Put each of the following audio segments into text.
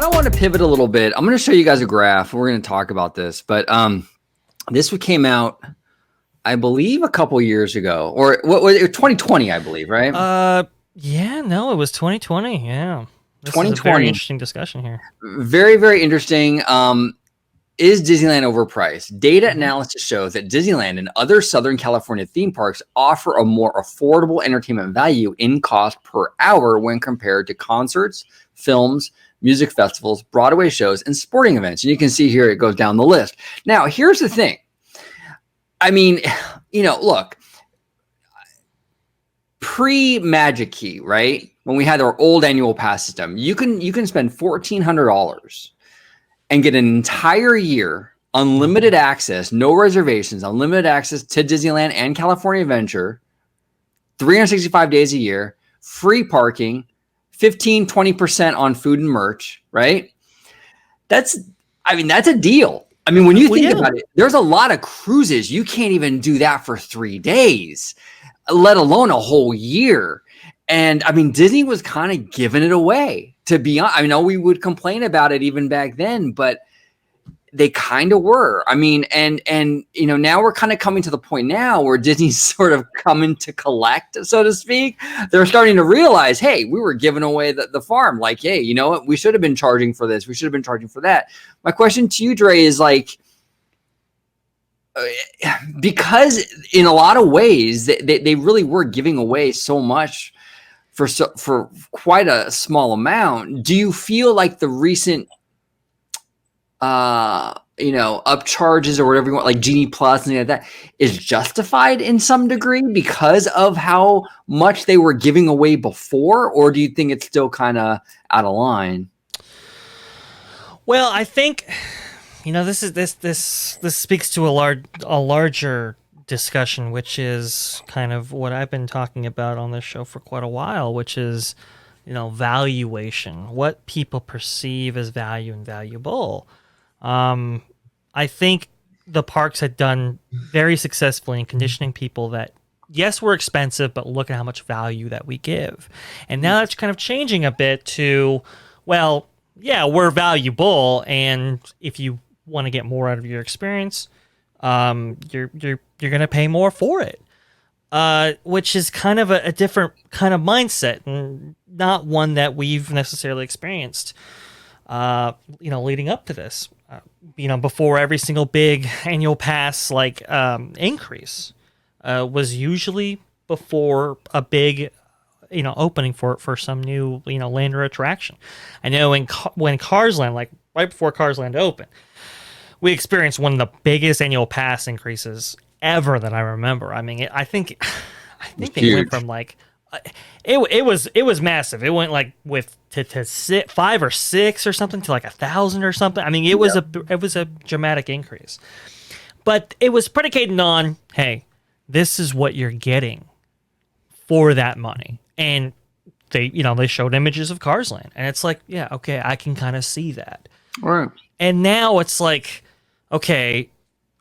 of want to pivot a little bit. I'm going to show you guys a graph. We're going to talk about this, but this came out, I believe, a couple years ago, or what was it? 2020, I believe, right? Yeah, no, it was 2020. Yeah, this 2020. is a very interesting discussion here. Very, very interesting. Is Disneyland overpriced? Data analysis shows that Disneyland and other Southern California theme parks offer a more affordable entertainment value in cost per hour when compared to concerts, films, music festivals, Broadway shows, and sporting events. And you can see here it goes down the list. Now, here's the thing. I mean, look, pre-Magic Key, right? When we had our old annual pass system, you can spend $1,400 and get an entire year, unlimited access, no reservations, unlimited access to Disneyland and California Adventure, 365 days a year, free parking, 15-20% on food and merch, right? That's a deal. I mean, when you think about it, there's a lot of cruises. You can't even do that for 3 days, let alone a whole year. And I mean, Disney was kind of giving it away. To be honest, I know we would complain about it even back then, but they kind of were. I mean, and now we're kind of coming to the point now where Disney's sort of coming to collect, so to speak. They're starting to realize, hey, we were giving away the farm. Like, hey, you know what? We should have been charging for this. We should have been charging for that. My question to you, Dre, is like, because in a lot of ways they really were giving away so much for quite a small amount. Do you feel like the recent upcharges or whatever you want, like Genie Plus and like that, is justified in some degree because of how much they were giving away before, or do you think it's still kind of out of line? Well, I think this speaks to a larger discussion, which is kind of what I've been talking about on this show for quite a while, which is, valuation, what people perceive as value and valuable. I think the parks had done very successfully in conditioning people that, yes, we're expensive, but look at how much value that we give. And now that's kind of changing a bit to, well, yeah, we're valuable, and if you want to get more out of your experience, you're going to pay more for it, which is kind of a different kind of mindset, and not one that we've necessarily experienced, leading up to this. Before every single big annual pass increase was usually before a big opening for some new land or attraction. I know when Cars Land, like right before Cars Land opened, we experienced one of the biggest annual pass increases ever that I remember. I mean, I think they went from it was massive. It went to 5 or 6 or something to 1,000 or something. I mean, it was a dramatic increase, but it was predicated on, hey, this is what you're getting for that money. And they showed images of Cars Land, and it's like, yeah, okay, I can kind of see that. Right. And now it's like, okay,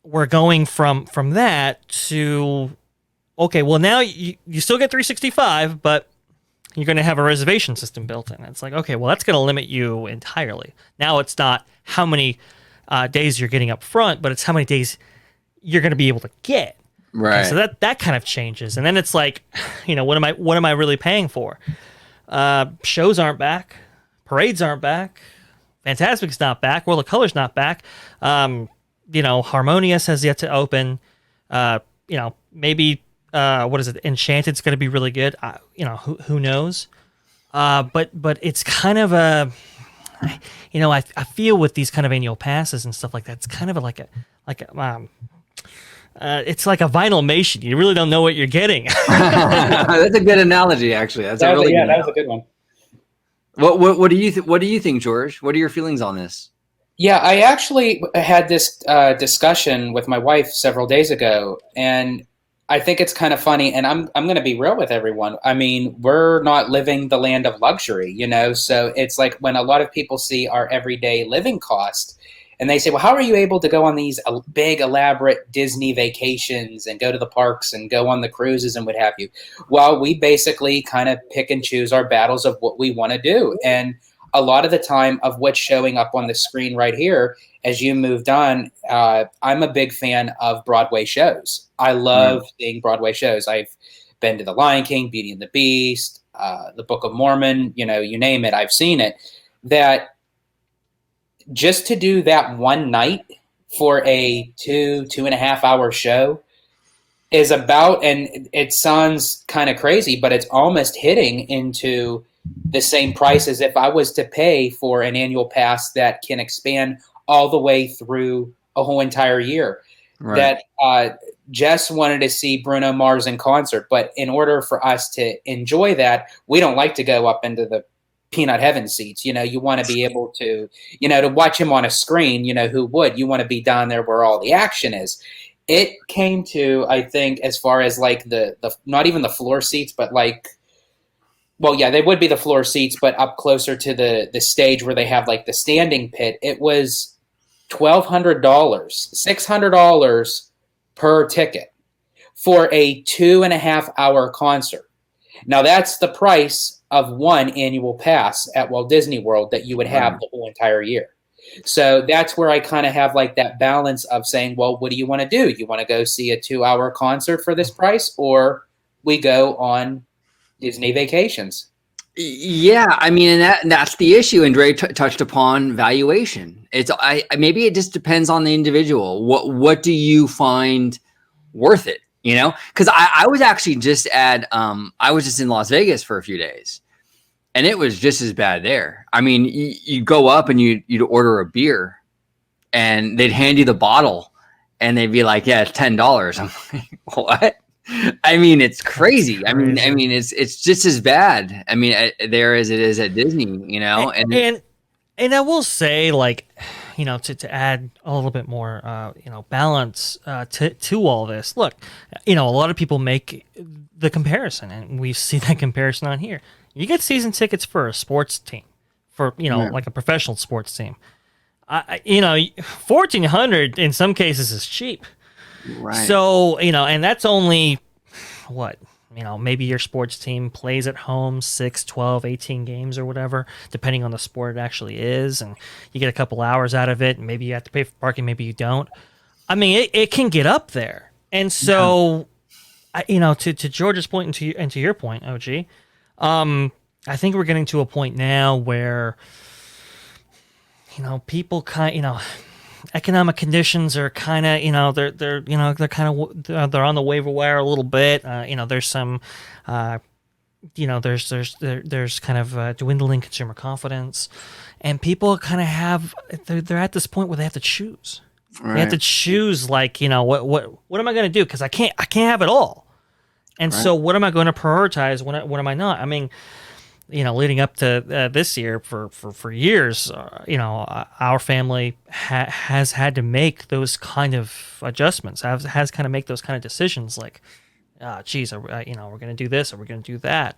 we're going from that to, okay, well, now you still get 365, but you're going to have a reservation system built in. It's like, okay, well, that's going to limit you entirely. Now it's not how many days you're getting up front, but it's how many days you're going to be able to get. Right. Okay, so that kind of changes. And then it's like, what am I really paying for? Shows aren't back. Parades aren't back. Fantasmic's not back. World of Color's not back. Harmonious has yet to open. Maybe what is it? Enchanted's going to be really good. Who knows? But it's kind of a, I feel with these kind of annual passes and stuff like that, it's kind of it's like a vinylmation. You really don't know what you're getting. That's a good analogy, actually. That was a good one. What do you think, George? What are your feelings on this? Yeah, I actually had this discussion with my wife several days ago, and I think it's kind of funny. And I'm going to be real with everyone. I mean, we're not living the land of luxury, so it's like when a lot of people see our everyday living cost, and they say, well, how are you able to go on these big, elaborate Disney vacations and go to the parks and go on the cruises and what have you? Well, we basically kind of pick and choose our battles of what we want to do. And a lot of the time of what's showing up on the screen right here, as you moved on, I'm a big fan of Broadway shows. I love seeing Broadway shows. I've been to The Lion King, Beauty and the Beast, the Book of Mormon, you name it, I've seen it. That just to do that one night for a 2.5 hour show is about, and it sounds kind of crazy, but it's almost hitting into the same price as if I was to pay for an annual pass that can expand all the way through a whole entire year. Right. That Jess wanted to see Bruno Mars in concert, but in order for us to enjoy that, we don't like to go up into the peanut heaven seats. You want to be able to, to watch him on a screen, who would? You want to be down there where all the action is. It came to, I think, as far as like the not even the floor seats, but like, well, yeah, they would be the floor seats, but up closer to the stage where they have like the standing pit. It was $1,200, $600 per ticket for a 2.5 hour concert. Now that's the price of one annual pass at Walt Disney World that you would have the whole entire year. So that's where I kind of have like that balance of saying, well, what do you want to do? You want to go see a 2-hour concert for this price, or we go on Disney vacations? Yeah, I mean, and that's the issue. And Dre touched upon valuation. Maybe it just depends on the individual. What do you find worth it? Because I was actually just I was just in Las Vegas for a few days, and it was just as bad there. I mean, you go up and you'd order a beer, and they'd hand you the bottle, and they'd be like, "Yeah, it's $10." I'm like, "What?" I mean, it's crazy. I mean, it's just as bad. I mean, there as it is at Disney, And I will say, like, to add a little bit more, balance to all this. Look, a lot of people make the comparison, and we see that comparison on here. You get season tickets for a sports team, for like a professional sports team. $1,400 in some cases is cheap. Right. So, and that's only what, maybe your sports team plays at home 6, 12, 18 games or whatever, depending on the sport it actually is. And you get a couple hours out of it, and maybe you have to pay for parking, maybe you don't. I mean, it can get up there. And so, to George's point and to your point, OG, I think we're getting to a point now where, people economic conditions are kind of, they're on the waiver wire a little bit. There's some, there's kind of dwindling consumer confidence, and people kind of they're at this point where they have to choose. Right. They have to choose, like, what am I going to do? Because I can't have it all. And so what am I going to prioritize? What am I not? I mean, leading up to this year for years, our family has had to make those kind of adjustments, has kind of make those kind of decisions, like, geez, we're going to do this or we're going to do that.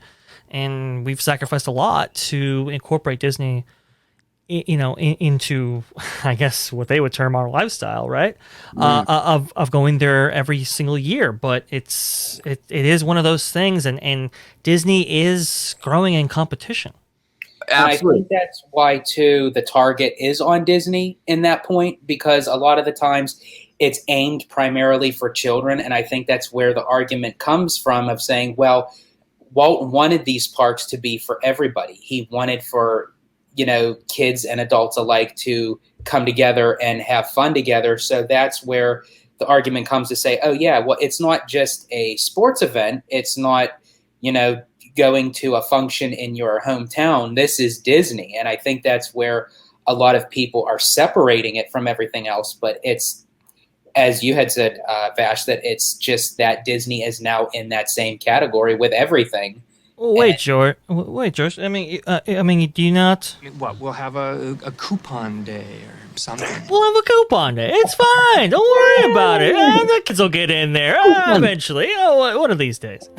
And we've sacrificed a lot to incorporate Disney, into, I guess, what they would term our lifestyle, right? Of going there every single year. But it is one of those things, and Disney is growing in competition. Absolutely. And I think that's why, too, the target is on Disney in that point, because a lot of the times it's aimed primarily for children. And I think that's where the argument comes from of saying, well, Walt wanted these parks to be for everybody. He wanted for kids and adults alike to come together and have fun together. So that's where the argument comes to say, oh yeah, well, it's not just a sports event. It's not, going to a function in your hometown. This is Disney. And I think that's where a lot of people are separating it from everything else. But it's, as you had said, Vash, that it's just that Disney is now in that same category with everything. Wait, George. I mean, do you not? What? We'll have a coupon day or something. We'll have a coupon day. It's fine. Don't worry about it. The kids will get in there eventually. One of these days.